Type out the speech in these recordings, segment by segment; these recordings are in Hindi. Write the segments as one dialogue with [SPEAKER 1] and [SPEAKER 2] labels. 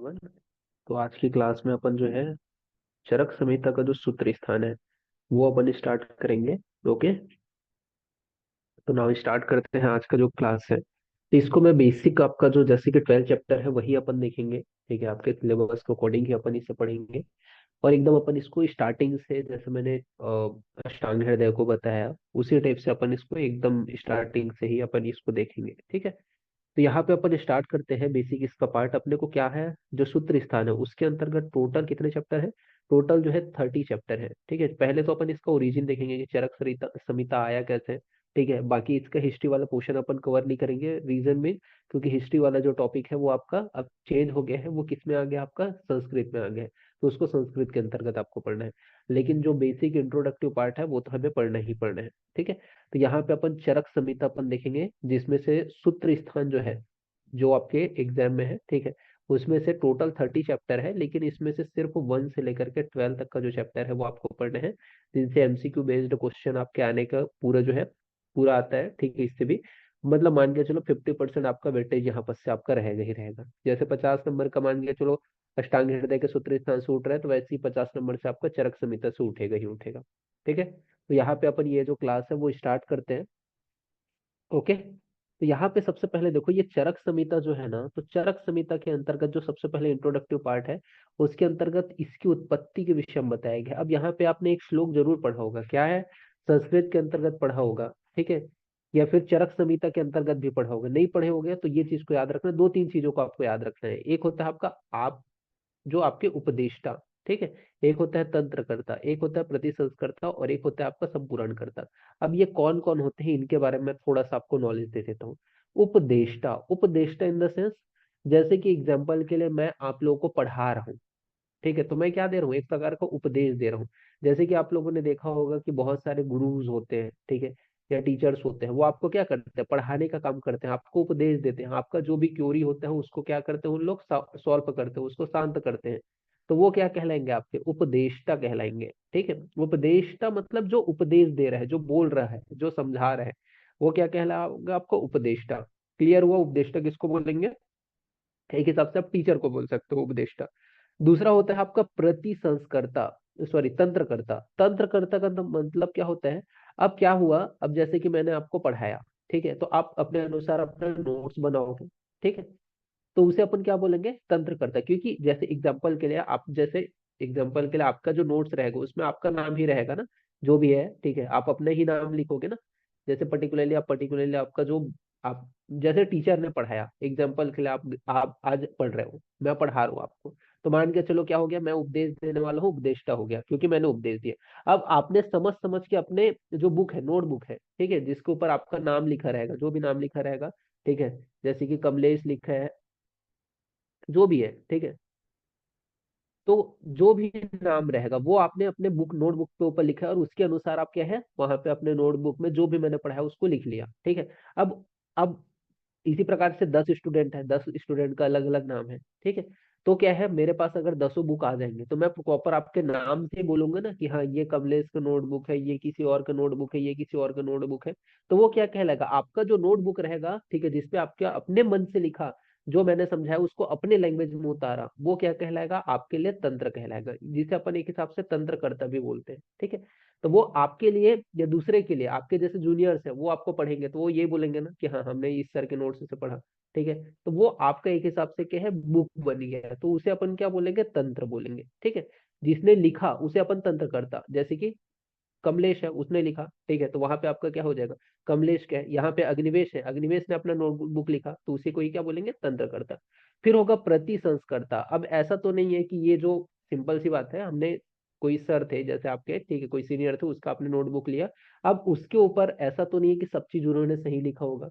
[SPEAKER 1] वन। तो आज की क्लास में अपन जो है चरक संहिता का जो सूत्र स्थान है वो अपन स्टार्ट करेंगे। ओके। तो नाउ स्टार्ट करते हैं आज का जो क्लास है। तो इसको मैं बेसिक आपका जो जैसे कि 12 चैप्टर है वही अपन देखेंगे। ठीक है, आपके सिलेबस के अकॉर्डिंग ही अपन इसे पढ़ेंगे। और एकदम अपन इसको स्टार्टिंग से जैसे मैंने अष्टांग हृदय को बताया उसी टाइप से अपन इसको एकदम स्टार्टिंग से ही अपन इसको देखेंगे। ठीक है। तो यहाँ पे अपन स्टार्ट करते हैं बेसिक इसका पार्ट। अपने को क्या है, जो सूत्र स्थान है उसके अंतर्गत टोटल कितने चैप्टर है? टोटल जो है 30 चैप्टर है। ठीक है, पहले तो अपन इसका ओरिजिन देखेंगे कि चरक संहिता संहिता आया कैसे। ठीक है, बाकी इसका हिस्ट्री वाला पोर्शन अपन कवर नहीं करेंगे, रीजन में क्योंकि हिस्ट्री वाला जो टॉपिक है वो आपका अब चेंज हो गया है, वो किस में आ गया, आपका संस्कृत में आ गया है। तो उसको संस्कृत के अंतर्गत आपको पढ़ना है। लेकिन जो बेसिक इंट्रोडक्टिव पार्ट है वो तो हमें पढ़ना ही पढ़ना है। ठीक है। तो यहाँ पे अपन चरक संहिता अपन देखेंगे जिसमें से सूत्र स्थान जो है जो आपके एग्जाम में है। ठीक है, उसमें से टोटल 30 चैप्टर है, लेकिन इसमें से सिर्फ 1 से लेकर के 12 तक का जो चैप्टर है वो आपको पढ़ने हैं, जिनसे एमसीक्यू बेस्ड क्वेश्चन आपके आने का पूरा जो है पूरा आता है। ठीक है, इससे भी मतलब मान के चलो 50% आपका वेटेज यहाँ पर से आपका रहेगा ही रहेगा। जैसे 50 नंबर का मान के चलो अष्टांग हृदय के सूत्र स्थान से उठ रहा है, तो वैसे ही 50 नंबर से आपका चरक संहिता से उठेगा ही उठेगा। ठीक है, तो यहाँ पे अपन ये जो क्लास है वो स्टार्ट करते हैं। ओके। तो यहाँ पे सबसे पहले देखो ये चरक संहिता जो है ना, तो चरक संहिता के अंतर्गत जो सबसे पहले इंट्रोडक्टिव पार्ट है उसके अंतर्गत इसकी उत्पत्ति के विषय में बताया गया। अब यहाँ पे आपने एक श्लोक जरूर पढ़ा होगा, क्या है, संस्कृत के अंतर्गत पढ़ा होगा। ठीक है, या फिर चरक संहिता के अंतर्गत भी पढ़ा होगा। नहीं पढ़े होगे तो ये चीज को याद रखना, दो तीन चीजों को आपको याद रखना है। एक होता है आपका आप जो आपके उपदेष्टा। ठीक है, एक होता है तंत्रकर्ता, एक होता है प्रतिसंस्कर्ता, और एक होता है आपका संपूरणकर्ता। अब ये कौन कौन होते हैं इनके बारे में थोड़ा सा आपको नॉलेज दे देता हूँ। उपदेष्टा, उपदेष्टा इन द सेंस, जैसे कि एग्जाम्पल के लिए मैं आप लोगों को पढ़ा रहा हूँ। ठीक है, तो मैं क्या दे रहा हूँ, एक प्रकार का उपदेश दे रहा हूँ। जैसे कि आप लोगों ने देखा होगा कि बहुत सारे गुरुज होते हैं, ठीक है, या टीचर्स होते हैं, वो आपको क्या करते हैं, पढ़ाने का काम करते हैं, आपको उपदेश देते हैं। आपका जो भी क्योरी होता है उसको क्या करते हैं उन लोग, सॉल्व करते हैं, उसको शांत करते हैं। तो वो क्या कहलाएंगे, आपके उपदेष्टा कहलाएंगे। ठीक है, उपदेष्टा मतलब जो उपदेश दे रहा है, जो बोल रहा है, जो समझा रहा है, वो क्या कहलाएगा आपको, उपदेष्टा। क्लियर हुआ, उपदेष्टा किसको बोलेंगे? एक हिसाब से आप टीचर को बोल सकते हो उपदेष्टा। दूसरा होता है आपका प्रतिसंस्कर्ता, सॉरी तंत्रकर्ता। तंत्रकर्ता का मतलब क्या होता है, अब क्या हुआ, अब जैसे कि मैंने आपको पढ़ाया, ठीक है, तो आप अपने अनुसार अपना नोट्स बनाओगे। ठीक है, तो उसे अपन क्या बोलेंगे, तंत्रकर्ता। क्योंकि जैसे एग्जाम्पल के लिए आप, जैसे एग्जाम्पल के लिए आपका जो नोट्स रहेगा उसमें आपका नाम ही रहेगा ना, जो भी है। ठीक है, आप अपने ही नाम लिखोगे ना। जैसे पर्टिकुलरली आप, पर्टिकुलरली आपका जो आप, जैसे टीचर ने पढ़ाया, एग्जाम्पल के लिए आप आज पढ़ रहे हो, मैं पढ़ा रहा हूँ आपको, तो मान के चलो क्या हो गया, मैं उपदेश देने वाला हूँ, उपदेष्टा हो गया क्योंकि मैंने उपदेश दिया। अब आपने समझ समझ के अपने जो बुक है, नोटबुक है, ठीक है, जिसके ऊपर आपका नाम लिखा रहेगा, जो भी नाम लिखा रहेगा, ठीक है, जैसे कि कमलेश लिखा है, जो भी है, ठीक है, तो जो भी नाम रहेगा वो आपने अपने बुक नोटबुक पे ऊपर लिखा है, और उसके अनुसार आप क्या है वहां पे अपने नोटबुक में जो भी मैंने पढ़ा है उसको लिख लिया। ठीक है, अब इसी प्रकार से 10 स्टूडेंट है, 10 स्टूडेंट का अलग अलग नाम है। ठीक है, तो क्या है, मेरे पास अगर 10 बुक आ जाएंगे तो मैं प्रॉपर आपके नाम से बोलूंगा ना कि हाँ ये कमलेश का नोटबुक है, ये किसी और का नोटबुक है, ये किसी और का नोटबुक है। तो वो क्या कहलाएगा, आपका जो नोटबुक रहेगा, ठीक है, जिसपे आपके अपने मन से लिखा, जो मैंने समझाया उसको अपने लैंग्वेज में उतारा, वो क्या कहलाएगा, आपके लिए तंत्र कहलाएगा, जिसे अपन एक हिसाब से तंत्रकर्ता भी बोलते हैं। ठीक है, तो वो आपके लिए या दूसरे के लिए, आपके जैसे जूनियर्स है वो आपको पढ़ेंगे तो वो ये बोलेंगे ना कि हाँ हमने इस सर के नोट्स से पढ़ा। ठीक है, तो वो आपका एक हिसाब से क्या है, बुक बन गया है, तो उसे अपन क्या बोलेंगे, तंत्र बोलेंगे। ठीक है, जिसने लिखा उसे अपन तंत्र करता, जैसे कि कमलेश है उसने लिखा, ठीक है, तो वहां पे आपका क्या हो जाएगा, कमलेश क्या है, यहाँ पे अग्निवेश है, अग्निवेश ने अपना नोटबुक लिखा, तो उसे कोई क्या बोलेंगे, तंत्र करता। फिर होगा प्रति संस्कर्ता। अब ऐसा तो नहीं है कि ये जो सिंपल सी बात है, हमने कोई सर थे जैसे आपके, ठीक है, कोई सीनियर थे, उसका आपने नोटबुक लिया, अब उसके ऊपर ऐसा तो नहीं है कि सब चीज उन्होंने सही लिखा होगा।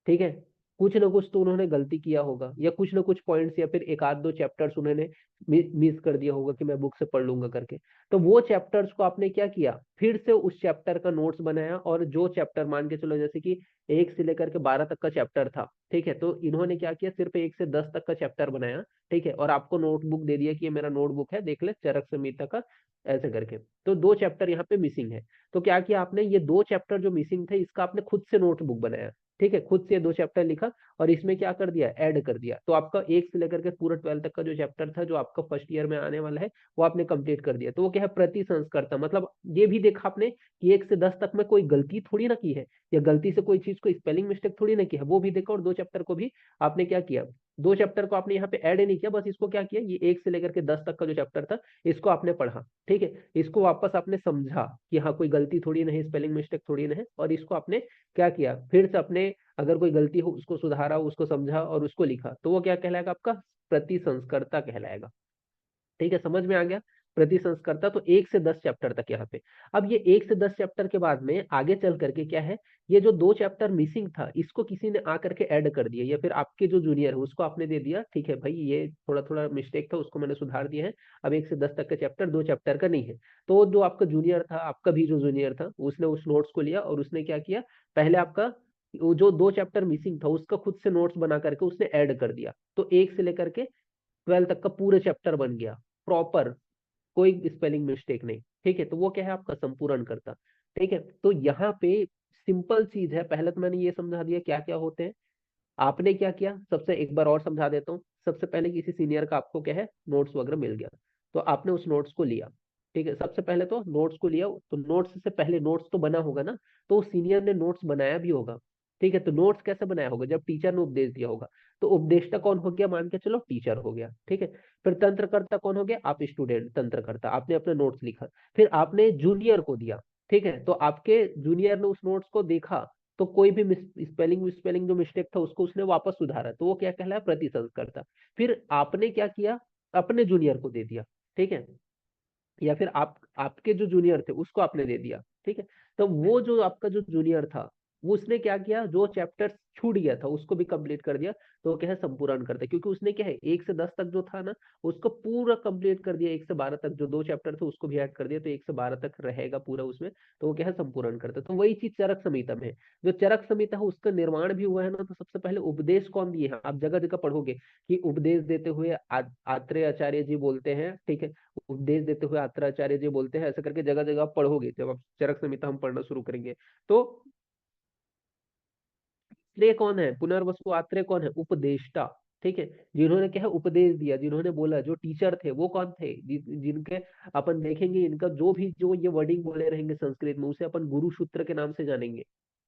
[SPEAKER 1] ठीक है, कुछ ना कुछ तो उन्होंने गलती किया होगा, या कुछ ना कुछ पॉइंट्स, या फिर एक आध दो चैप्टर्स उन्होंने मिस कर दिया होगा कि मैं बुक से पढ़ लूंगा करके। तो वो चैप्टर्स को आपने क्या किया, फिर से उस चैप्टर का नोट्स बनाया, और जो चैप्टर मान के चलो जैसे कि 1 से लेकर के 12 तक का चैप्टर था, ठीक है, तो इन्होंने क्या किया, सिर्फ 1 से 10 तक का चैप्टर बनाया। ठीक है, और आपको नोटबुक दे दिया कि ये मेरा नोटबुक है, देख ले चरक संहिता का, ऐसे करके। तो 2 चैप्टर यहाँ पे मिसिंग है, तो क्या किया आपने, ये 2 चैप्टर जो मिसिंग थे इसका आपने खुद से नोटबुक बनाया। ठीक है, खुद से 2 चैप्टर लिखा और इसमें क्या कर दिया, ऐड कर दिया। तो आपका 1 से लेकर के पूरा 12 तक का जो चैप्टर था, जो आपका फर्स्ट ईयर में आने वाला है, वो आपने कंप्लीट कर दिया। तो वो क्या है, प्रति संस्कर्ता, मतलब ये भी देखा आपने कि 1 से 10 तक में कोई गलती थोड़ी ना की है, या गलती से कोई चीज को स्पेलिंग मिस्टेक थोड़ी ना की है, वो भी देखा। और 2 चैप्टर को भी आपने क्या किया, 2 चैप्टर को आपने यहाँ पे ऐड नहीं किया, बस इसको क्या किया, ये 1 से लेकर के 10 तक का जो चैप्टर था, इसको आपने पढ़ा। ठीक है, इसको वापस आपने समझा कि हाँ कोई गलती थोड़ी नहीं, स्पेलिंग मिस्टेक थोड़ी नहीं, और इसको आपने क्या किया, फिर से अपने अगर कोई गलती हो उसको सुधारा, उसको समझा और उसको लिखा। तो वो क्या कहलाएगा, आपका प्रति संस्कर्ता कहलाएगा। ठीक है, समझ में आ गया, प्रति संस्कर्ता। तो 1 से 10 चैप्टर तक यहाँ पे। अब ये 1 से 10 चैप्टर के बाद में आगे चल करके क्या है, ये जो 2 चैप्टर मिसिंग था, इसको किसी ने आकर के ऐड कर दिया, या फिर आपके जो जूनियर है उसको आपने दे दिया, ठीक है भाई ये थोड़ा थोड़ा मिस्टेक था, उसको मैंने सुधार दिया है, अब 1 से 10 तक का चैप्टर 2 चैप्टर का नहीं है। तो जो आपका जूनियर था, आपका भी जो जूनियर था, उसने उस नोट्स को लिया और उसने क्या किया, पहले आपका वो जो 2 चैप्टर मिसिंग था उसका खुद से नोट्स बना करके उसने ऐड कर दिया। तो 1 से लेकर के 12 तक का पूरे चैप्टर बन गया प्रॉपर, कोई स्पेलिंग मिस्टेक नहीं। ठीक है, तो वो क्या है, आपका संपूर्ण करता। ठीक है, तो यहाँ पे सिंपल चीज है, पहले तो मैंने ये समझा दिया क्या क्या होते हैं। आपने क्या किया, सबसे एक बार और समझा देता हूँ। सबसे पहले किसी सीनियर का आपको क्या है, नोट्स वगैरह मिल गया, तो आपने उस नोट्स को लिया। ठीक है, सबसे पहले तो नोट्स को लिया, तो नोट्स से पहले नोट्स तो बना होगा ना, तो सीनियर ने नोट्स बनाया भी होगा। ठीक है, तो नोट्स कैसे बनाया होगा, जब टीचर ने उपदेश दिया होगा। तो उपदेष्टा कौन हो गया, मान के चलो टीचर हो गया। ठीक है, फिर तंत्रकर्ता कौन हो गया, आप स्टूडेंट, तंत्रकर्ता आपने अपने नोट्स लिखा, फिर आपने जूनियर को दिया। ठीक है, तो आपके जूनियर ने उस नोट्स को देखा, तो कोई भी स्पेलिंग स्पेलिंग जो मिस्टेक था उसको उसने वापस सुधारा, तो वो क्या कहलाया, प्रति संस्कर्ता। फिर आपने क्या किया, अपने जूनियर को दे दिया। ठीक है, या फिर आप आपके जो जूनियर थे उसको आपने दे दिया। ठीक है, तो वो जो आपका जो जूनियर था, वो उसने क्या किया, जो चैप्टर छूट गया था उसको भी कंप्लीट कर दिया। तो वो क्या है, संपूर्ण करता है, क्योंकि उसने क्या है, 1 से 10 तक जो था ना, उसको पूरा कंप्लीट कर दिया। 1 से 12 तक जो 2 चैप्टर थे उसको भी ऐड कर दिया, तो 1 से 12 तक रहेगा पूरा उसमें। तो वो क्या है, संपूर्ण करता है। तो वही चीज चरक संहिता में है। जो चरक संहिता है उसका निर्माण भी हुआ है ना, तो सबसे पहले उपदेश कौन दिए हैं, आप जगह जगह पढ़ोगे कि उपदेश देते हुए आत्रेय आचार्य जी बोलते हैं। ठीक है, उपदेश देते हुए आत्राचार्य जी बोलते हैं, ऐसे करके जगह जगह आप पढ़ोगे जब आप चरक संहिता हम पढ़ना शुरू करेंगे। तो आत्रेय कौन है, पुनर्वसु आत्रेय कौन है, उपदेष्टा। ठीक है, जिन्होंने क्या है, उपदेश दिया, जिन्होंने बोला, जो टीचर थे वो कौन थे, जिनके अपन देखेंगे इनका जो भी जो ये वर्डिंग बोले रहेंगे संस्कृत में, उसे अपन गुरु सूत्र के नाम से जानेंगे।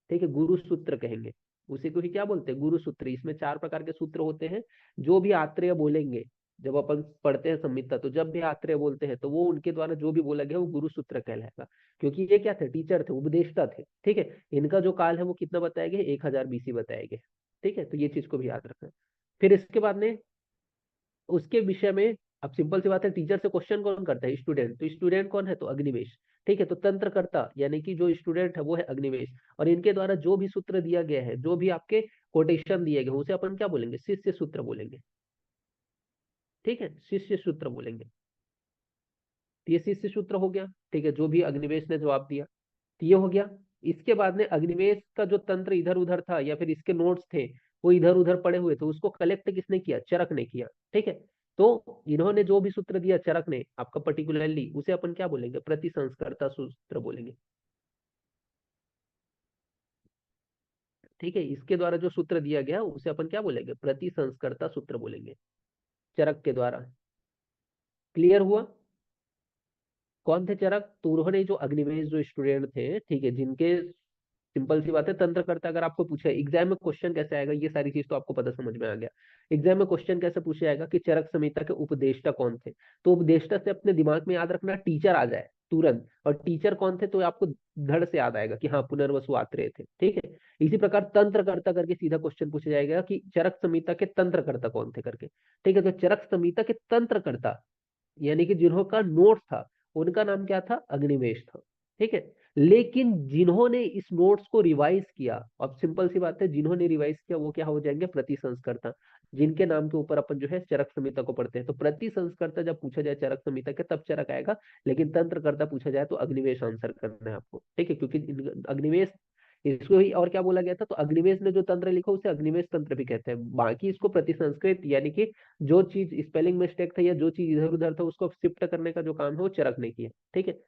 [SPEAKER 1] ठीक है, गुरु सूत्र कहेंगे उसी को ही, क्या बोलते हैं, गुरु सूत्र। इसमें 4 प्रकार के सूत्र होते हैं, जो भी आत्रेय बोलेंगे, जब अपन पढ़ते हैं संहिता, तो जब भी आत्रेय बोलते हैं तो वो उनके द्वारा जो भी बोला गया वो गुरु सूत्र कहलाएगा। क्योंकि ये क्या थे, टीचर थे, उपदेष्टा थे। ठीक है, इनका जो काल है वो कितना बताया गया, 1000 BC बताया गया। ठीक है, तो ये चीज को भी याद रखना है। फिर इसके बाद में उसके विषय में, अब सिंपल सी बात है, टीचर से क्वेश्चन कौन करता है, स्टूडेंट। तो स्टूडेंट कौन है, तो अग्निवेश। ठीक है, तो तंत्रकर्ता यानी कि जो स्टूडेंट है वो है अग्निवेश। और इनके द्वारा जो भी सूत्र दिया गया है, जो भी आपके कोटेशन दिए गए, उसे अपन क्या बोलेंगे, शिष्य सूत्र बोलेंगे। ठीक है, शिष्य सूत्र बोलेंगे। तो ये शिष्य सूत्र हो गया। ठीक है, जो भी अग्निवेश ने जवाब दिया, तो ये हो गया। इसके बाद में अग्निवेश का जो तंत्र इधर उधर था, या फिर इसके नोट्स थे वो इधर उधर पड़े हुए थे, उसको कलेक्ट किसने किया, चरक ने किया। ठीक है, तो इन्होंने जो भी सूत्र दिया चरक ने आपका पर्टिकुलरली, उसे अपन क्या बोलेंगे, प्रति संस्कर्ता सूत्र बोलेंगे। ठीक है, इसके द्वारा जो सूत्र दिया गया उसे अपन क्या बोलेंगे, प्रति संस्कर्ता सूत्र बोलेंगे, चरक के द्वारा। क्लियर हुआ। कौन थे चरक, तो उन्होंने जो अग्निवेश जो स्टूडेंट थे, ठीक है, जिनके, सिंपल सी बात है, तंत्र करता अगर आपको पूछे एग्जाम में क्वेश्चन कैसे आएगा, ये सारी चीज तो आपको पता समझ में आ गया। एग्जाम में क्वेश्चन कैसे पूछा जाएगा कि चरक संहिता के उपदेष्टा कौन थे, तो उपदेष्टा से अपने दिमाग में याद रखना, टीचर आ जाए तुरंत, और टीचर कौन थे तो आपको धड़ से याद आएगा कि हाँ पुनर्वसु आत्रेय थे। ठीक है, इसी प्रकार तंत्रकर्ता करके सीधा क्वेश्चन पूछा जाएगा कि चरक संहिता के तंत्रकर्ता कौन थे करके। ठीक है, तो चरक संहिता के तंत्रकर्ता यानी कि जिन्हों का नोट्स था, उनका नाम क्या था, अग्निवेश था। ठीक है, लेकिन जिन्होंने इस नोट्स को रिवाइज किया, अब सिंपल सी बात है, जिन्होंने रिवाइज किया वो क्या हो जाएंगे, प्रति संस्कर्ता, जिनके नाम के ऊपर अपन जो है चरक संहिता को पढ़ते हैं। तो प्रति संस्कर्ता जब पूछा जाए चरक संहिता के, तब चरक आएगा। लेकिन तंत्रकर्ता पूछा जाए तो अग्निवेश आंसर करना है आपको। ठीक है, क्योंकि अग्निवेश, इसको ही और क्या बोला गया था, तो अग्निवेश ने जो तंत्र लिखा उसे अग्निवेश तंत्र भी कहते हैं। बाकी इसको प्रतिसंस्कृत यानी कि जो चीज स्पेलिंग मिस्टेक था या जो चीज इधर उधर था उसको शिफ्ट करने का जो काम है वो चरक ने किया। ठीक है,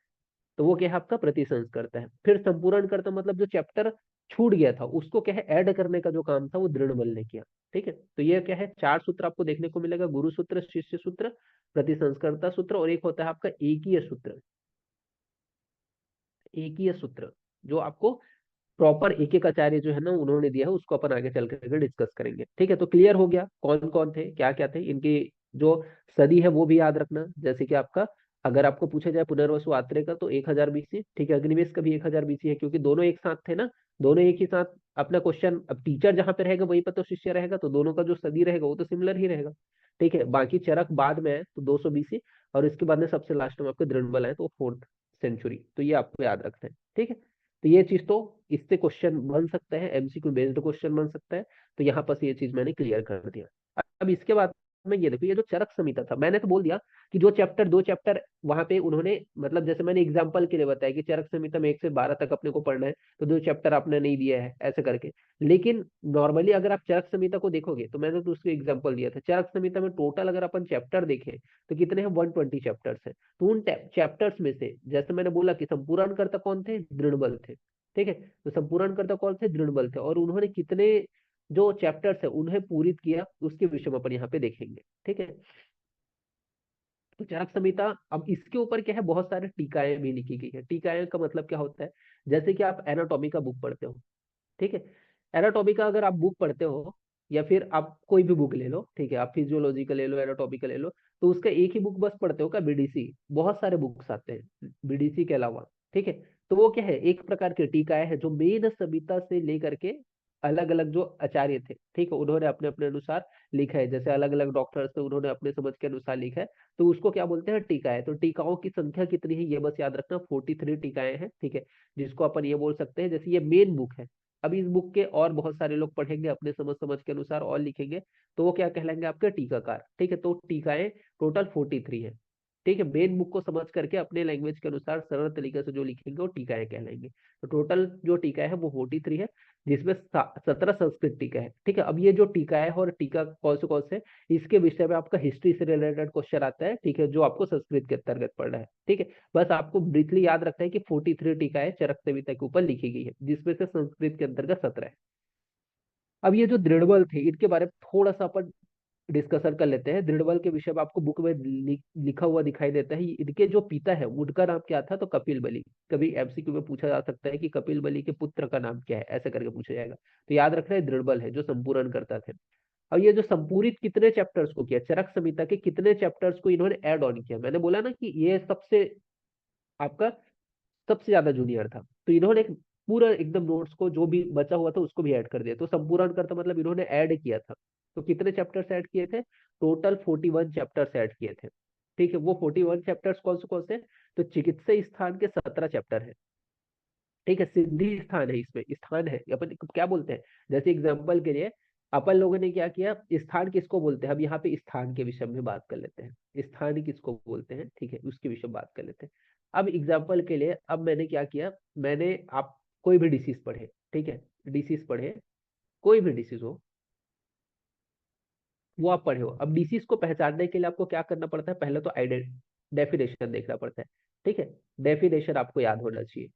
[SPEAKER 1] तो वो क्या है, आपका प्रतिसंस्कर्ता है। फिर संपूर्ण करता मतलब जो चैप्टर छूट गया था उसको क्या है ऐड करने का जो काम था वो दृढ़ बल ने किया। ठीक है, तो ये क्या है, चार सूत्र आपको देखने को मिलेगा, गुरु सूत्र, शिष्य सूत्र, प्रतिसंस्कर्ता सूत्र, और एक होता है आपका एकीय सूत्र। एकीय सूत्र जो आपको प्रॉपर एक एक आचार्य जो है ना उन्होंने दिया है, उसको अपन आगे चल करके डिस्कस करेंगे। ठीक है, तो क्लियर हो गया कौन कौन थे, क्या क्या थे इनकी जो सदी है वो भी याद रखना। जैसे कि आपका अगर आपको पूछा जाए पुनर्वसु आत्रेय का तो 1000 BC, ठीक है, अग्निवेश का भी 1000 BC है, क्योंकि दोनों एक साथ थे ना, दोनों एक ही साथ। अपना क्वेश्चन, अब टीचर जहां पे रहेगा वहीं पर तो शिष्य रहेगा, तो दोनों का जो सदी रहेगा वो तो सिमिलर ही रहेगा। ठीक है, बाकी चरक बाद में है तो 200 BC, और इसके बाद में सबसे लास्ट में आपके दृढ़बल है तो 4th सेंचुरी, तो ये आपको याद रखना है। ठीक है, तो ये चीज तो इससे क्वेश्चन बन सकता है, एमसीक्यू बेस्ड क्वेश्चन बन सकता है। तो यहाँ पर ये चीज मैंने क्लियर कर दिया। अब इसके बाद में ये देखो, ये जो चरक संहिता था मैंने तो बोल दिया कि जो चैप्टर, दो चैप्टर वहां पे उन्होंने, मतलब जैसे मैंने एग्जांपल के लिए बताया कि चरक संहिता में 1 से 12 तक अपने को पढ़ना है, तो दो चैप्टर आपने नहीं दिया है ऐसे करके। लेकिन नॉर्मली अगर आप चरक संहिता को देखोगे तो मैंने तो उसको एग्जाम्पल दिया था, चरक संहिता में टोटल अगर अपन चैप्टर देखें तो कितने हैं, 120 चैप्टर्स है। तो उन चैप्टर्स में से जैसे मैंने बोला कि संपूर्णकर्ता कौन थे, दृढ़बल थे। ठीक है, तो संपूर्णकर्ता कौन थे, दृढ़बल थे, और उन्होंने कितने जो चैप्टर्स है उन्हें पूरित किया उसके विषय में अपन यहाँ पे देखेंगे। ठीक है, तो चरक संहिता, अब इसके ऊपर क्या है, बहुत सारे टीकाएं भी लिखी गई है। टीकाएं का मतलब क्या होता है, जैसे कि आप एनाटॉमी का बुक पढ़ते हो, ठीक है, एनाटॉमी का अगर आप बुक पढ़ते हो, या फिर आप कोई भी बुक ले लो, ठीक है, आप फिजियोलॉजी का ले लो, एनाटॉमी का ले लो, तो उसका एक ही बुक बस पढ़ते हो का, बीडीसी, बहुत सारे बुक्स आते हैं बीडीसी के अलावा। ठीक है, तो वो क्या है, एक प्रकार की टीकाएं है जो मेन संहिता से लेकर के अलग अलग जो आचार्य थे, ठीक है, उन्होंने अपने अपने अनुसार लिखा है, जैसे अलग अलग डॉक्टर्स थे उन्होंने अपने समझ के अनुसार लिखा है, तो उसको क्या बोलते हैं, टीकाएं। तो टीकाओं की संख्या कितनी है ये बस याद रखना, 43 टीकाएं हैं। ठीक है, जिसको अपन ये बोल सकते हैं, जैसे ये मेन बुक है, अब इस बुक के और बहुत सारे लोग पढ़ेंगे अपने समझ समझ के अनुसार और लिखेंगे, तो वो क्या कहलाएंगे, आपके टीकाकार। ठीक है, तो टीकाएं टोटल 43 है। ठीक है, मेन बुक को समझ करके अपने लैंग्वेज के अनुसार सरल तरीके से जो लिखेंगे वो टीकाएं कहलाएंगे। तो टोटल जो टीका है वो 43 है, जिसमें 17 संस्कृत टीका है। ठीक है, अब ये जो टीका है और टीका कौन से इसके विषय में आपका हिस्ट्री से रिलेटेड क्वेश्चन आता है। ठीक है, जो आपको संस्कृत के अंतर्गत पढ़ना है। ठीक है, बस आपको ब्रीफली याद रखना है कि 43 टीकाएं चरक संहिता के ऊपर लिखी गई है, जिसमें से संस्कृत के अंतर्गत 17 है। अब ये जो दृढ़बल थे इनके बारे में थोड़ा सा अपन डिस्कशन कर लेते हैं। दृढ़बल के विषय में आपको बुक में लिखा हुआ दिखाई देता है, इनके जो पिता है उनका नाम क्या था, तो कपिल बलि। कभी एमसीक्यू में पूछा जा सकता है कि कपिल बलि के पुत्र का नाम क्या है, ऐसे करके पूछा जाएगा, तो याद रखना है दृढ़बल है जो संपूर्ण करता थे। और ये जो संपूरित कितने चैप्टर्स को किया, चरक संहिता के कितने चैप्टर्स को इन्होंने ऐड ऑन किया, मैंने बोला ना कि ये सबसे आपका सबसे ज्यादा जूनियर था, तो इन्होंने एक पूरा एकदम नोट्स को जो भी बचा हुआ था उसको भी ऐड कर दिया, तो संपूर्ण करता मतलब इन्होंने ऐड किया था। तो कितने चैप्टर्स ऐड किए थे, टोटल 41 चैप्टर्स ऐड किए थे। ठीक है, वो 41 चैप्टर्स कौन से, तो चिकित्सा स्थान के 17 चैप्टर है। ठीक है, सिद्धि स्थान है, इसमें स्थान है, अपन क्या बोलते हैं, जैसे एग्जाम्पल के लिए अपन लोगों ने क्या किया, स्थान किसको बोलते हैं, अब यहाँ पे स्थान के विषय में बात कर लेते हैं, स्थान किसको बोलते हैं, ठीक है, उसके विषय में बात कर लेते हैं। अब एग्जाम्पल के लिए अब मैंने क्या किया, मैंने आप कोई भी डिसीज पढ़े, ठीक है, डिसीज पढ़े, कोई भी डिसीज हो वो आप पढ़े हो। अब डिसीज को पहचानने के लिए आपको क्या करना पड़ता है, पहले तो डेफिनेशन देखना पड़ता है। ठीक है, डेफिनेशन आपको याद होना चाहिए।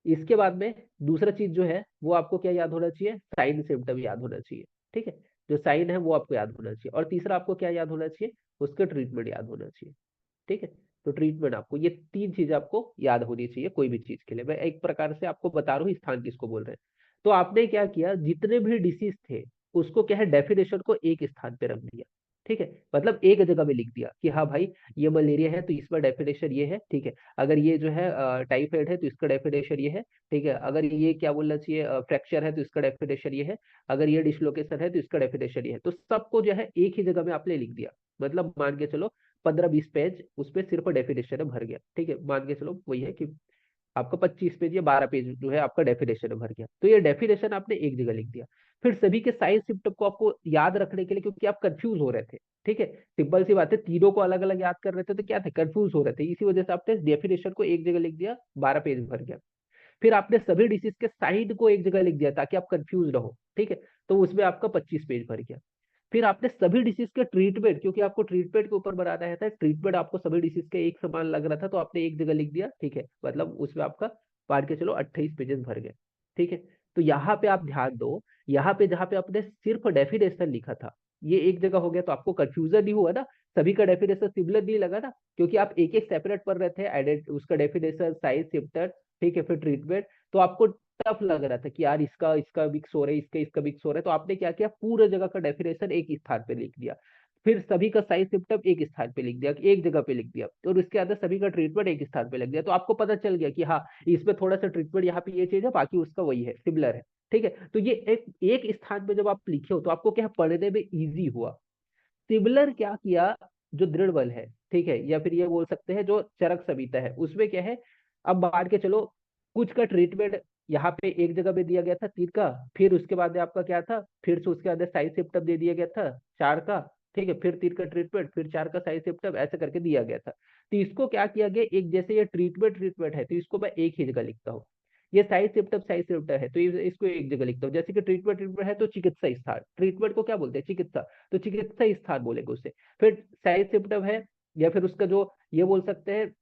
[SPEAKER 1] इसके बाद में दूसरा चीज जो है वो आपको क्या याद होना चाहिए, साइन सिम्टम याद होना चाहिए। ठीक है, जो साइन है वो आपको याद होना चाहिए, और तीसरा आपको क्या याद होना चाहिए, उसका ट्रीटमेंट याद होना चाहिए। ठीक है, तो ट्रीटमेंट आपको, ये तीन चीज आपको याद होनी चाहिए कोई भी चीज के लिए। मैं एक प्रकार से आपको बता रहा हूँ स्थान किसको बोल रहे हैं। तो आपने क्या किया, जितने भी डिसीज थे उसको क्या है, डेफिनेशन को एक स्थान पे रख दिया। ठीक है, मतलब एक जगह में लिख दिया कि हाँ भाई ये मलेरिया है तो इसका डेफिनेशन ये है। ठीक है, अगर ये जो है टाइफाइड है तो इसका डेफिनेशन ये है। ठीक है, अगर ये क्या बोलना चाहिए, फ्रैक्चर है तो इसका डेफिनेशन ये है। अगर ये डिसलोकेशन है तो इसका डेफिनेशन ये है। तो सबको जो है एक ही जगह में आपने लिख दिया, मतलब मान के चलो 15-20 पेज उसपे सिर्फ डेफिनेशन भर गया। ठीक है, मान के चलो वही है कि आपका 25 पेज या 12 पेज जो है आपका डेफिनेशन भर गया, तो ये डेफिनेशन आपने एक जगह लिख दिया। फिर सभी के साइंस सिम्टम को आपको याद रखने के लिए, क्योंकि आप कंफ्यूज हो रहे थे, ठीक है, सिंपल सी बात है, तीनों को अलग अलग याद कर रहे थे तो क्या थे, कंफ्यूज हो रहे थे, इसी वजह से आपने डेफिनेशन को एक जगह लिख दिया, 12 पेज भर गया। फिर आपने सभी डिसीज के साइड को एक जगह लिख दिया ताकि आप कंफ्यूज ना हो। ठीक है, तो उसमें आपका 25 पेज भर गया। फिर आपने सभी डिसीज के ट्रीटमेंट, क्योंकि आपको ट्रीटमेंट के ऊपर बनाना है था, ट्रीटमेंट आपको सभी डिसीज के एक समान लग रहा था तो आपने एक जगह लिख दिया। ठीक है, मतलब उसमें आपका मान के चलो 28 पेजेस भर गए। ठीक है, तो यहाँ पे आप ध्यान दो, यहाँ पे जहाँ पे आपने सिर्फ डेफिनेशन लिखा था, ये एक जगह हो गया, तो आपको कंफ्यूजन नहीं हुआ ना, सभी का डेफिनेशन सिमिलर नहीं लगा ना, क्योंकि आप एक एक सेपरेट पढ़ रहे थे, उसका डेफिनेशन, साइज, सिम्टम, ठीक है, फिर ट्रीटमेंट, तो आपको टफ लग रहा था कि यार इसका इसका मिक्स हो रहा है, इसका मिक्स हो रहा है, तो आपने क्या किया, पूरे जगह का डेफिनेशन एक ही स्थान पे लिख दिया, फिर सभी का साइज सिम्टम एक स्थान पे लिख दिया, एक जगह पे लिख दिया, और उसके अंदर सभी का ट्रीटमेंट एक स्थान पे लिख दिया, तो आपको पता चल गया कि हाँ, इसमें थोड़ा सा ट्रीटमेंट यहाँ पे ये चीज है, बाकी उसका वही है, सिमिलर है। ठीक है, तो ये एक एक स्थान पे जब आप लिखे हो तो आपको क्या पढ़ने में इजी हुआ। सिमिलर क्या किया, जो दृढ़ बल है, ठीक है, या फिर ये बोल सकते हैं जो चरक संहिता है, उसमें क्या है, अब मान के चलो कुछ का ट्रीटमेंट यहाँ पे एक जगह पे दिया गया था 3 का, फिर उसके बाद में आपका क्या था, फिर से उसके अंदर साइज सिम्टम दे दिया गया था 4 का, ठीक है, फिर 3 का ट्रीटमेंट, फिर 4 का साइज सिम्टम, ऐसे करके दिया गया था। तो इसको क्या किया गया, एक जैसे ये ट्रीटमेंट ट्रीटमेंट है, तो इसको मैं एक ही जगह लिखता हूँ, ये साइज सिम्टम है, तो इसको एक जगह लिखता हूँ, जैसे कि ट्रीटमेंट ट्रीटमेंट है तो चिकित्सा स्थान, ट्रीटमेंट को क्या बोलते हैं, चिकित्सा, तो चिकित्सा स्थान बोलेंगे उसे। फिर साइज सिम्टम है, या फिर उसका जो ये बोल सकते हैं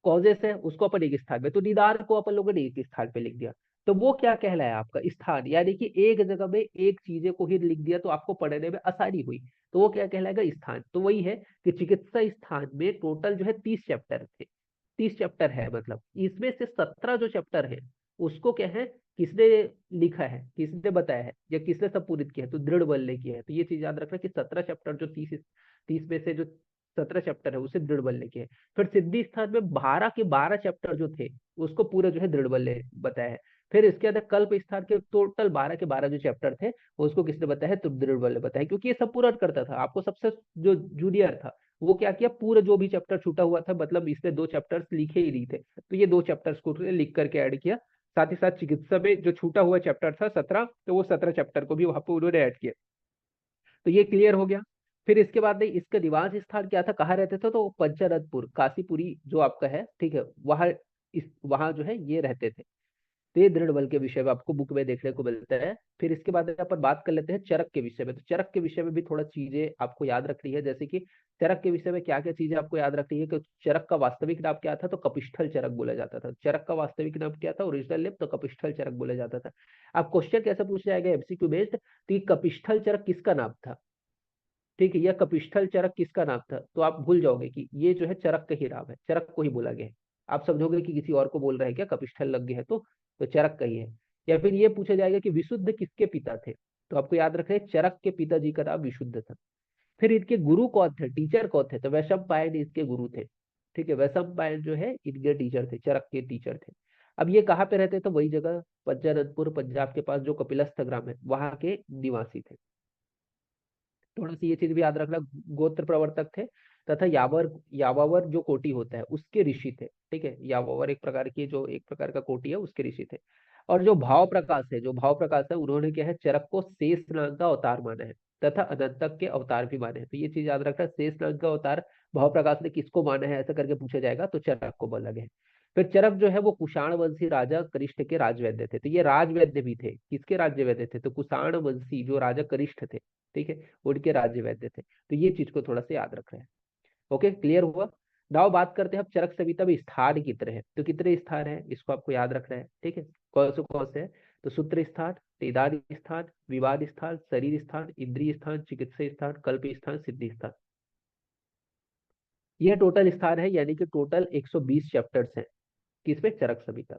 [SPEAKER 1] कॉजेस है, उसको अपन एक स्थान पे, तो निदान को अपन लोगों ने एक स्थान पे लिख दिया, तो वो क्या कहलाया आपका स्थान, यानी कि एक जगह में एक चीजें को ही लिख दिया तो आपको पढ़ने में आसानी हुई, तो वो क्या कहलाएगा, स्थान। तो वही है कि चिकित्सा स्थान में टोटल जो है 30 चैप्टर थे, 30 चैप्टर है, मतलब इसमें से 17 जो चैप्टर है उसको क्या है, किसने लिखा है, किसने बताया है, या किसने सब पूरित किया है, तो दृढ़ बल ने किया है। तो ये चीज याद रखना कि 17 चैप्टर जो 30 में से जो 17 चैप्टर है उसे दृढ़ बल ने किया है। फिर सिद्धि स्थान में 12 के 12 चैप्टर जो थे उसको पूरा जो है दृढ़ बल ने बताया है। फिर इसके अंदर कल्प स्थान के टोटल 12 के 12 जो चैप्टर थे उसको किसने बताया है, तो दृढ़ बल ने बताया, क्योंकि ये सब पूरा करता था, आपको सबसे जो जूनियर था वो क्या किया, पूरा जो भी चैप्टर छूटा हुआ था, मतलब इसने 2 चैप्टर्स लिखे ही नहीं थे, तो ये 2 चैप्टर्स को लिख करके ऐड किया। साथ ही साथ चिकित्सा में जो छूटा हुआ चैप्टर था 17, तो वो 17 चैप्टर को भी वहां पर उन्होंने ऐड किया। तो ये क्लियर हो गया। फिर इसके बाद में इसका निवास स्थान क्या था, कहाँ रहते थे, तो पंचरत्नपुर, काशीपुरी जो आपका है, ठीक है, वहां वहां जो है ये रहते थे। तो ये दृढ़ बल के विषय में आपको बुक में देखने को मिलता है। फिर इसके बाद अपन बात कर लेते हैं चरक के विषय में, तो चरक के विषय में भी थोड़ा चीजें आपको याद रखनी है, जैसे कि चरक के विषय में क्या क्या चीजें आपको याद रखनी है, कि चरक का वास्तविक नाम क्या था, तो कपिस्थल चरक बोला जाता था। चरक का वास्तविक नाम क्या था, ओरिजिनल नेम, तो कपिस्थल चरक बोला जाता था। अब क्वेश्चन कैसे पूछा जाएगा एमसीक्यू बेस्ड, तो ये कपिस्थल चरक किसका नाम था, ठीक है, यह कपिस्थल चरक किसका नाम था, तो आप भूल जाओगे कि ये जो है चरक का ही नाम है, चरक को ही बोला गया है। आप समझोगे कि किसी और को बोल रहे हैं क्या, कपिस्थल लग गया है तो चरक का ही है। या फिर ये पूछा जाएगा कि विशुद्ध किसके पिता थे, तो आपको याद रखना है चरक के पिताजी का नाम विशुद्ध था। फिर इनके गुरु कौन थे, टीचर कौन थे, तो वैशंपायन इसके गुरु थे। ठीक है, वैशंपायन जो है इनके टीचर थे, चरक के टीचर थे। अब ये कहाँ पे रहते थे, वही जगह पंचानंदपुर पंजाब के पास जो कपिलस्थ ग्राम है वहां के निवासी थे। थोड़ा सी ये चीज भी याद रखना, गोत्र प्रवर्तक थे, तथा यावर यावावर जो कोटि होता है उसके ऋषि थे। ठीक है, यावावर एक प्रकार की जो एक प्रकार का कोटि है उसके ऋषि थे। और जो भाव प्रकाश है, जो भाव प्रकाश है, उन्होंने क्या है, चरक को शेष नाग का अवतार माना है, तथा अनंतक के अवतार भी माने हैं। तो ये चीज याद रखना, शेष नाग का अवतार भाव प्रकाश ने किसको माना है, ऐसा करके पूछा जाएगा, तो चरक को बोला गया है। फिर चरक जो है वो कुषाण वंशी राजा कनिष्ठ के राजवैद्य थे, तो ये राजवैद्य भी थे, किसके राज्यवैद्य थे, तो कुषाण वंशी जो राजा कनिष्ठ थे, ठीक है, उनके राज्य वैद्य थे। तो ये चीज को थोड़ा सा याद रख रहे हैं। ओके, क्लियर हुआ। नाउ बात करते हैं अब चरक संहिता में स्थान कितने हैं, तो कितने स्थान है इसको आपको याद रखना है। ठीक है, कौन से है, तो सूत्र स्थान, निदान स्थान, विवाद स्थान, शरीर स्थान, इंद्रिय स्थान, चिकित्सा स्थान, कल्प स्थान, सिद्धि स्थान। यह टोटल स्थान है, यानी कि टोटल 120 चैप्टर्स हैं किसमें, चरक संहिता।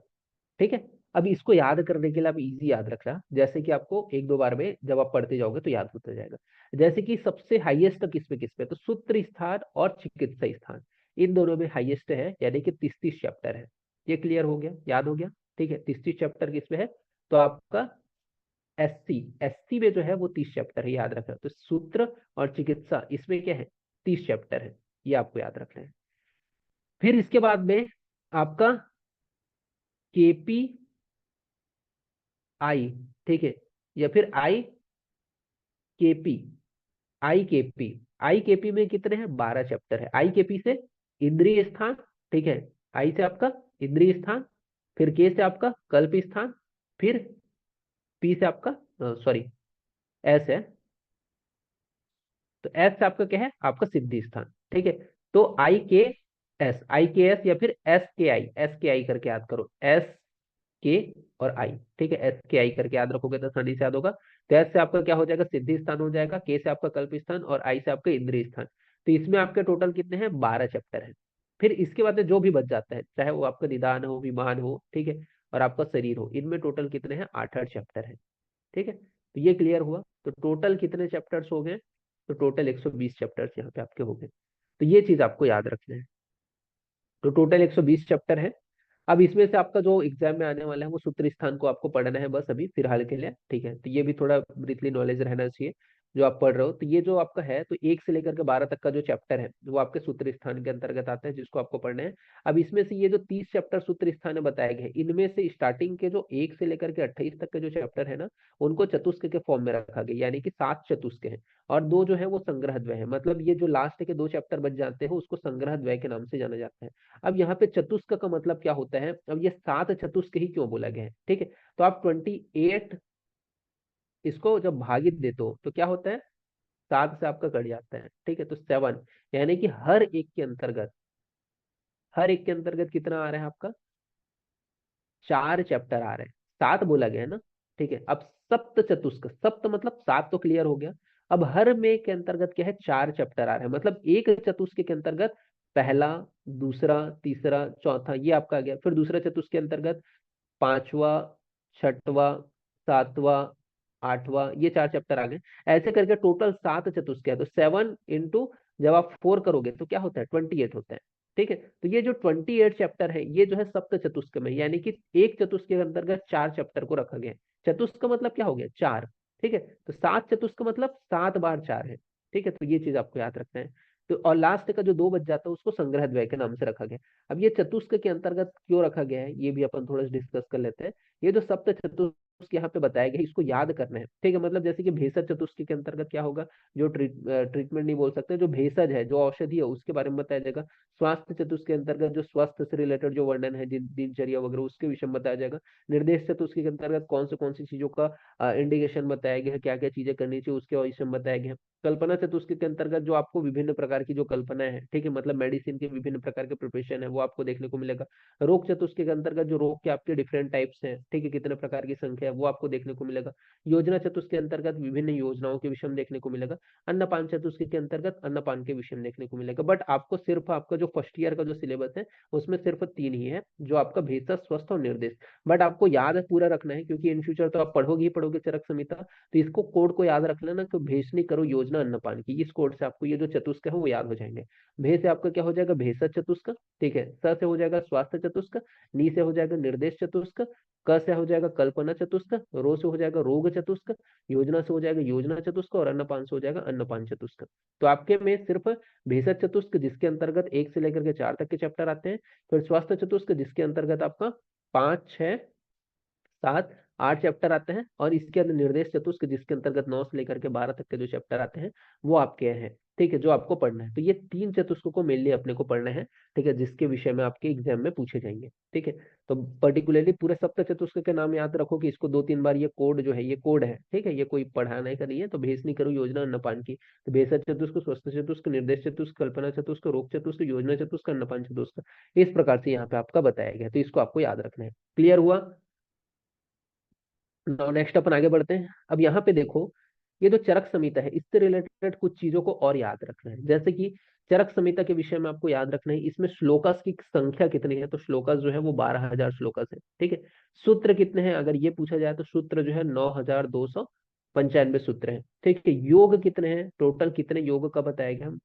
[SPEAKER 1] ठीक है, अब इसको याद करने के लिए आप इजी याद रखना, जैसे कि आपको एक दो बार में जब आप पढ़ते जाओगे तो याद होता जाएगा। जैसे कि सबसे हाईएस्ट किसमें तो सूत्र स्थान और चिकित्सा स्थान, इन दोनों में हाईएस्ट है, यानी कि 30 चैप्टर है। ये क्लियर हो गया, याद हो गया। ठीक है, 30 चैप्टर किसमें है, तो आपका एससी एससी में जो है वो 30 चैप्टर है, याद रखना। तो सूत्र और चिकित्सा इसमें क्या है, 30 चैप्टर है, ये आपको याद रखना है। फिर इसके बाद में आपका केपी आई, ठीक है, या फिर केपी केपी आई केपी में कितने हैं, 12 चैप्टर है। आई केपी से इंद्रिय स्थान, ठीक है, आई से आपका इंद्रिय स्थान, फिर के से आपका कल्प स्थान, फिर पी से आपका सॉरी एस है, तो एस से आपका क्या है, आपका सिद्धि स्थान। ठीक है, तो आई के एस या फिर एस के आई करके याद करो, एस के और आई, ठीक है, एस के आई करके याद रखोगे तो आसानी से याद होगा। तो एस से आपका क्या हो जाएगा, सिद्धि स्थान हो जाएगा, के से आपका कल्प स्थान और आई से आपका इंद्रिय स्थान। तो इसमें आपके टोटल कितने हैं, 12 चैप्टर हैं। फिर इसके बाद में जो भी बच जाता है, चाहे वो आपका निदान हो, विमान हो, ठीक है, और आपका शरीर हो, इनमें टोटल कितने हैं, 8-8 चैप्टर हैं। ठीक है, तो ये क्लियर हुआ। तो टोटल कितने चैप्टर्स हो गए, तो टोटल 120 चैप्टर्स यहाँ पे आपके हो गए। तो ये चीज आपको याद रखना है। तो टोटल 120 चैप्टर है। अब इसमें से आपका जो एग्जाम में आने वाला है वो सूत्र स्थान को आपको पढ़ना है बस अभी फिलहाल के लिए, ठीक है। तो ये भी थोड़ा ब्रीफली नॉलेज रहना चाहिए जो आप पढ़ रहे हो। तो ये जो आपका है, तो 1 से लेकर के 12 तक का जो चैप्टर है वो आपके सूत्र स्थान के अंतर्गत आता है, जिसको आपको पढ़ना है। अब इसमें से ये जो 30 चैप्टर सूत्र स्थान में बताए गए, इनमें से स्टार्टिंग के जो 1 से लेकर के 28 तक के जो चैप्टर है ना, उनको चतुष्क के फॉर्म में रखा गया, यानी कि 7 चतुष्क हैं। और 2 जो है वो संग्रह द्वय है, मतलब ये जो लास्ट के 2 चैप्टर बच जाते हैं उसको संग्रह द्वय के नाम से जाना जाता है। अब यहाँ पे चतुष्क का मतलब क्या होता है, अब ये 7 चतुष्क ही क्यों बोला गया है, ठीक है। तो आप 28 इसको जब भागित देते हो तो क्या होता है, 7 से आपका कट जाता है, ठीक है। तो 7, यानी कि हर एक के अंतर्गत कितना आ रहा है आपका, 4 चैप्टर आ रहे हैं। 7 बोला गया है ना, ठीक है। अब सप्त चतुष्क, सप्त मतलब 7 तो क्लियर हो गया। अब हर में के अंतर्गत क्या है, 4 चैप्टर आ रहे हैं, मतलब एक चतुष्क के अंतर्गत पहला, दूसरा, तीसरा, चौथा, ये आपका आ गया। फिर दूसरा चतुष्क के अंतर्गत पांचवा, छठवा, सातवां, आठवां, ये 4 चैप्टर आ गए। ऐसे करके टोटल 7 चतुष्क है। तो 7 इंटू जब आप 4 करोगे तो क्या होता है, 28 होता है, ठीक है। तो ये जो 28 चैप्टर है ये जो है सप्त चतुष्क में, यानी कि एक चतुष्क के अंतर्गत 4 चैप्टर को रखा गया है। चतुष्क का मतलब क्या हो गया, 4, ठीक है। तो 7 चतुष्क का मतलब 7 बार 4 है, ठीक है। तो ये चीज आपको याद रखना है। तो और लास्ट का जो 2 बच जाता है उसको संग्रह द्वय के नाम से रखा गया। अब ये चतुष्क के अंतर्गत क्यों रखा गया है, ये भी अपन थोड़ा डिस्कस कर लेते हैं। ये जो सप्त चतुष्क यहाँ पे बताया गया है इसको याद करना है, ठीक है। मतलब जैसे कि भेषज चतुष्क के अंतर्गत क्या होगा, जो ट्रीटमेंट नहीं बोल सकते, जो भेषज है, जो औषधि है, उसके बारे में बताया जाएगा। स्वास्थ्य चतुष्क के अंतर्गत जो स्वास्थ्य से रिलेटेड जो वर्णन है, दिनचर्या वगैरह, उसके विषय में बताया जाएगा। निर्देश चतुष्क के अंतर्गत कौन सी चीजों का इंडिकेशन बताया गया है, क्या क्या चीजें करनी चाहिए उसके विषय में बताया गया है। कल्पना चतुष्क के अंतर्गत जो आपको विभिन्न प्रकार की जो कल्पना है, ठीक है, मतलब मेडिसिन के विभिन्न प्रकार के प्रिपरेशन है वो आपको देखने को मिलेगा। रोग चतुष्क के अंतर्गत जो रोग के आपके डिफरेंट टाइप्स हैं, ठीक है, कितने प्रकार की संख्या है वो आपको देखने को मिलेगा। योजना चतुष्क के अंतर्गत विभिन्न योजनाओं के विषय में देखने को मिलेगा। अन्नपान चतुष्क के अंतर्गत अन्नपान के विषय में देखने को मिलेगा। बट आपको सिर्फ आपका जो फर्स्ट ईयर का जो सिलेबस है उसमें सिर्फ 3 ही है, जो आपका भेषज, स्वस्थ और निर्देश। बट आपको याद पूरा रखना है, क्योंकि इन फ्यूचर तो आप पढ़ोगे ही पढ़ोगे चरक संहिता। तो इसको कोड को याद रख लेना, तो भेषनी करो योजना अन्नपान की, इस कोड से आपको ये जो चतुष्क है वो याद हो जाएंगे। भे से आपका क्या हो जाएगा, भेषज चतुष्क, ठीक है। स से हो जाएगा स्वास्थ्य चतुष्क, नी से हो जाएगा निर्देश चतुष्क, क से हो जाएगा कल्पना चतुष्क, रो से हो जाएगा रोग चतुष्क, योजना से हो जाएगा योजना चतुष्क, और अन्नपान से हो जाएगा अन्नपान चतुष्क। तो आपके में सिर्फ भेषज चतुष्क जिसके अंतर्गत 1 से लेकर के 4 तक के चैप्टर आते हैं। फिर स्वास्थ्य चतुष्क जिसके अंतर्गत आपका 5, 6, 7, 8 चैप्टर आते हैं। और इसके अंदर निर्देश चतुष्क जिसके अंतर्गत 9 से लेकर के 12 तक के जो चैप्टर आते हैं वो आपके हैं, ठीक है, जो आपको पढ़ना है। तो ये 3 चतुष्क को मेनली अपने को पढ़ना है, ठीक है, जिसके विषय में आपके एग्जाम में पूछे जाएंगे, ठीक है। तो पर्टिकुलरली पूरे सप्त चतुष्क के नाम याद रखो कि इसको 2-3 बार ये कोड जो है ये कोड है, ठीक है, ये कोई पढ़ाने का नहीं है। तो भेषनी करो योजना अन्नपान की, तो भेषज चतुष्क, स्वस्थ चतुष्क, निर्देश चतुष्क, कल्पना चतुष्क, रोग चतुष्क, योजना चतुष्क, अन्नपान चतुष्क, इस प्रकार से यहाँ पे आपका बताया गया। तो इसको आपको याद रखना है। क्लियर हुआ। नाउ नेक्स्ट अपन आगे बढ़ते हैं। अब यहाँ पे देखो, ये जो चरक संहिता है इससे रिलेटेड कुछ चीजों को और याद रखना है। जैसे कि चरक संहिता के विषय में आपको याद रखना है, इसमें श्लोकास की संख्या कितनी है, तो श्लोकास जो है वो 12,000 श्लोकास है, ठीक है। सूत्र कितने हैं अगर ये पूछा जाए तो सूत्र जो है 9,295 सूत्र है, ठीक है। योग कितने हैं, टोटल कितने योग का बताएगा हम,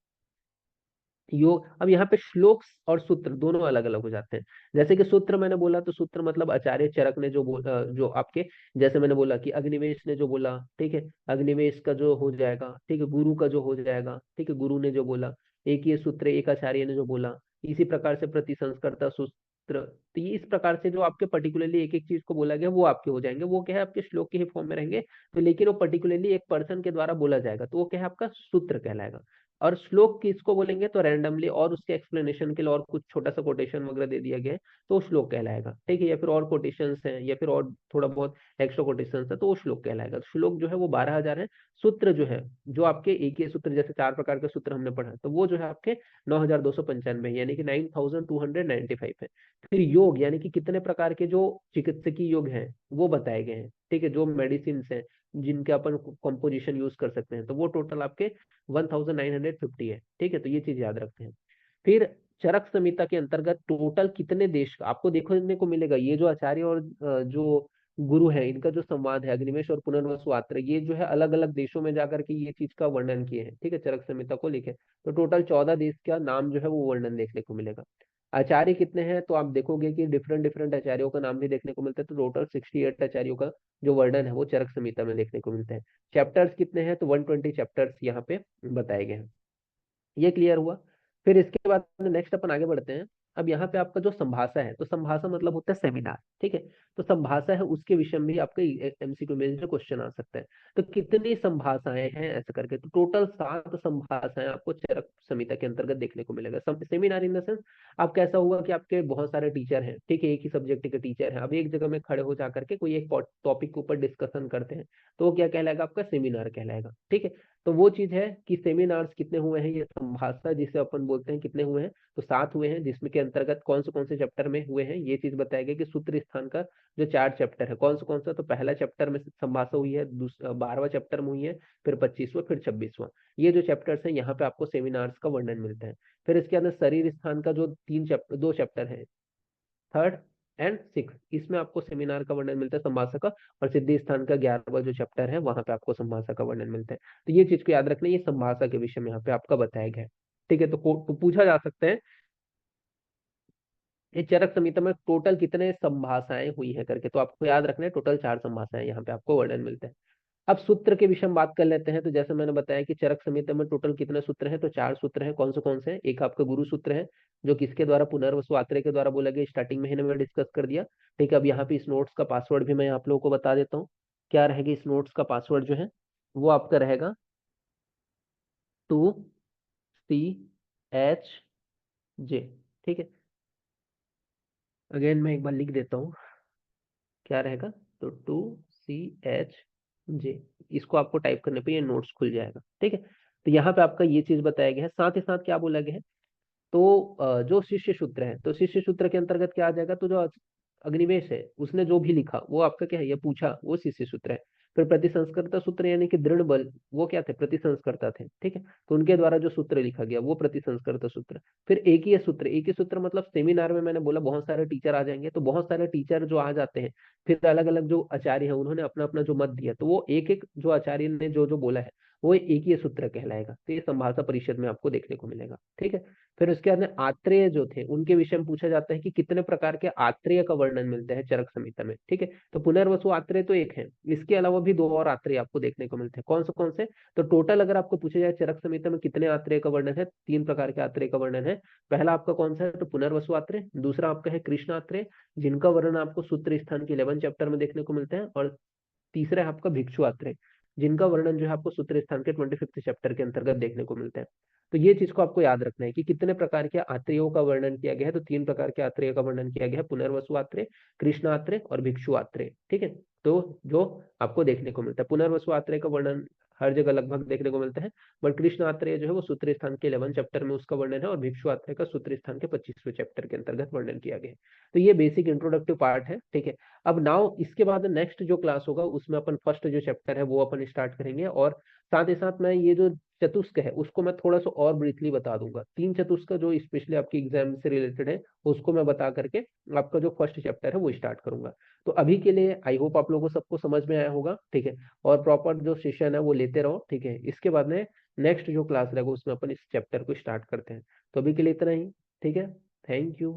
[SPEAKER 1] योग। अब यहाँ पे श्लोक और सूत्र दोनों अलग अलग हो जाते हैं। जैसे कि सूत्र मैंने बोला तो सूत्र मतलब आचार्य चरक ने जो बोला, जो आपके, जैसे मैंने बोला कि अग्निवेश ने जो बोला, ठीक है, अग्निवेश का जो हो जाएगा, ठीक है, गुरु का जो हो जाएगा, ठीक है, गुरु ने जो बोला, एक ये सूत्र एक आचार्य ने जो बोला। इसी प्रकार से प्रतिसंस्कर्ता सूत्र। तो ये इस प्रकार से जो आपके पर्टिकुलरली एक एक चीज को बोला गया वो आपके हो जाएंगे, वो क्या है आपके श्लोक के ही फॉर्म में रहेंगे। तो लेकिन वो पर्टिकुलरली एक पर्सन के द्वारा बोला जाएगा तो वो क्या है आपका सूत्र कहलाएगा। और श्लोक किसको बोलेंगे तो रैंडमली और उसके एक्सप्लेनेशन के लिए और कुछ छोटा सा कोटेशन वगैरह दे दिया गया है तो वो श्लोक कहलाएगा, ठीक है। या फिर और कोटेशंस हैं या फिर और थोड़ा बहुत एक्स्ट्रा कोटेशंस है तो वो श्लोक कहलाएगा। श्लोक जो है वो 12,000 है। सूत्र जो है, जो आपके एक ही सूत्र, जैसे 4 प्रकार के सूत्र हमने पढ़ा, तो वो जो है आपके 9,295 यानी कि 9,295 है। फिर योग यानी कि कितने प्रकार के जो चिकित्सकीय योग हैं वो बताए गए हैं, ठीक है। जो मेडिसिन हैं जिनके अपन कंपोजिशन यूज कर सकते हैं, तो वो टोटल आपके 1950 है, ठीक है। तो ये चीज याद रखते हैं। फिर चरक संहिता के अंतर्गत टोटल कितने देश का आपको देखने को मिलेगा, ये जो आचार्य और जो गुरु है इनका जो संवाद है अग्निवेश और पुनर्वसु आत्र, ये जो है अलग अलग देशों में जाकर के ये चीज का वर्णन किए हैं, ठीक है, चरक संहिता को लिखे। तो टोटल 14 देश का नाम जो है वो वर्णन देखने को मिलेगा। आचार्य कितने हैं तो आप देखोगे कि डिफरेंट डिफरेंट आचार्यों का नाम भी देखने को मिलता है। तो टोटल 68 आचार्यों का जो वर्णन है वो चरक संहिता में देखने को मिलता है। चैप्टर्स कितने हैं तो 120 चैप्टर्स यहाँ पे बताए गए हैं। ये क्लियर हुआ। फिर इसके बाद नेक्स्ट अपन आगे बढ़ते हैं। अब यहाँ पे आपका जो संभाषा है, तो संभाषा मतलब होता है सेमिनार, ठीक है। तो संभाषा है उसके विषय में भी आपके एमसीक्यू में जो क्वेश्चन आ सकता है। तो कितनी संभाषाएं हैं ऐसे करके, तो टोटल 7 संभाषाएं आपको चरक संहिता के अंतर्गत देखने को मिलेगा। सेमिनार इन द सेंस, अब कैसा हुआ कि आपके बहुत सारे टीचर हैं, ठीक है, एक ही सब्जेक्ट के टीचर हैं, अब एक जगह में खड़े हो जाकर के कोई एक टॉपिक के ऊपर डिस्कशन करते हैं, तो वो क्या कहलाएगा, आपका सेमिनार कहलाएगा, ठीक है। तो वो चीज है कि सेमिनार्स कितने हुए हैं, ये संभाषा जिसे अपन बोलते हैं कितने हुए हैं, तो 7 हुए हैं, जिसमें के अंतर्गत कौन से चैप्टर में हुए हैं ये चीज बताया गया कि सूत्र स्थान का जो 4 चैप्टर है कौन सा, तो पहला चैप्टर में संभाषा हुई है, 12वां चैप्टर में हुई है, फिर 25वां, फिर 26वां। ये जो चैप्टर्स है यहाँ पे आपको सेमिनार्स का वर्णन मिलता है। फिर इसके अंदर शरीर स्थान का जो 2 चैप्टर है, थर्ड एंड सिक्स, इसमें आपको सेमिनार का वर्णन मिलता है संभाषा का। और सिद्धि स्थान का 11वां जो चैप्टर है वहां पे आपको संभाषा का वर्णन मिलता है। तो ये चीज को याद रखना, ये संभाषा के विषय में यहाँ पे आपका बताया गया है, ठीक है। तो पूछा जा सकता है ये चरक संहिता में टोटल कितने संभाषाएं हुई है करके, तो आपको याद रखना है टोटल 4 संभाषाएं यहाँ पे आपको वर्णन मिलता है। अब सूत्र के विषय में बात कर लेते हैं। तो जैसे मैंने बताया कि चरक संहिता में टोटल कितने सूत्र हैं, तो 4 सूत्र हैं। कौन से हैं, एक आपका गुरु सूत्र है जो किसके द्वारा, पुनर्वसु आत्रेय के द्वारा बोला गया, स्टार्टिंग में ही मैंने डिस्कस कर दिया, ठीक है। अब यहाँ पे इस नोट्स का पासवर्ड भी मैं आप लोगों को बता देता हूँ। क्या रहेगा इस नोट्स का पासवर्ड जो है, वो आपका रहेगा 2CH J, ठीक है। अगेन मैं एक बार लिख देता हूँ, क्या रहेगा, तो 2CH J, इसको आपको टाइप करने पे ये नोट्स खुल जाएगा, ठीक है। तो यहाँ पे आपका ये चीज बताया गया है। साथ ही साथ क्या बोला गया है, तो जो शिष्य सूत्र है, तो शिष्य सूत्र के अंतर्गत क्या आ जाएगा, तो जो अग्निवेश है उसने जो भी लिखा वो आपका क्या है, ये पूछा, वो शिष्य सूत्र है। फिर प्रतिसंस्कृत सूत्र यानी कि दृढ़ बल, वो क्या थे, प्रतिसंस्कर्ता थे, ठीक है। तो उनके द्वारा जो सूत्र लिखा गया वो प्रतिसंस्कृत सूत्र। फिर एक ही सूत्र मतलब सेमिनार में मैंने बोला बहुत सारे टीचर आ जाएंगे, तो बहुत सारे टीचर जो आ जाते हैं, फिर अलग अलग जो आचार्य है उन्होंने अपना अपना जो मत दिया, तो वो एक एक जो आचार्य ने जो जो बोला है वो एक ही सूत्र कहलाएगा। तो ये संभाषा परिषद में आपको देखने को मिलेगा, ठीक है। फिर उसके बाद में आत्रेय जो थे उनके विषय में पूछा जाता है कि कितने प्रकार के आत्रेय का वर्णन मिलता है चरक संहिता में, ठीक है। तो पुनर्वसु आत्रेय तो एक है, इसके अलावा भी 2 और आत्रेय आपको देखने को मिलते हैं। कौन से, तो टोटल अगर आपको पूछा जाए चरक संहिता में कितने आत्रेय का वर्णन है, 3 प्रकार के आत्रेय का वर्णन है। पहला आपका कौन सा है, तो पुनर्वसु आत्रेय। दूसरा आपका है कृष्ण आत्रेय, जिनका वर्णन आपको सूत्र स्थान के 11 चैप्टर में देखने को मिलता है। और तीसरा है आपका भिक्षु आत्रेय, जिनका वर्णन जो है आपको सूत्र स्थान के 25th चैप्टर के अंतर्गत देखने को मिलता है। तो ये चीज को आपको याद रखना है कि कितने प्रकार के आत्रेयों का वर्णन किया गया है, तो 3 प्रकार के आत्रेय का वर्णन किया गया है, पुनर्वसु आत्रेय, कृष्ण आत्रेय और भिक्षु आत्रेय, ठीक है। तो जो आपको देखने को मिलता है, पुनर्वसु आत्रेय का वर्णन हर जगह लगभग देखने को मिलता है, बट कृष्ण आत्रेय जो है वो सूत्र स्थान के 11 चैप्टर में उसका वर्णन है, और भिक्षु आत्रेय का सूत्र स्थान के 25वें चैप्टर के अंतर्गत वर्णन किया गया है। तो ये बेसिक इंट्रोडक्टिव पार्ट है, ठीक है। अब नाउ इसके बाद नेक्स्ट जो क्लास होगा उसमें अपन फर्स्ट जो चैप्टर है वो अपन स्टार्ट करेंगे, और साथ ही साथ मैं ये जो चतुष्क है उसको मैं थोड़ा सा और ब्रीफली बता दूंगा। 3 चतुष्क जो स्पेशली आपकी एग्जाम से रिलेटेड है उसको मैं बता करके आपका जो फर्स्ट चैप्टर है वो स्टार्ट करूंगा। तो अभी के लिए आई होप आप लोगों को सबको समझ में आया होगा, ठीक है। और प्रॉपर जो सेशन है वो लेते रहो, ठीक है। इसके बाद में नेक्स्ट जो क्लास रहेगा उसमें अपन इस चैप्टर को स्टार्ट करते हैं। तो अभी के लिए इतना ही, ठीक है। Thank you.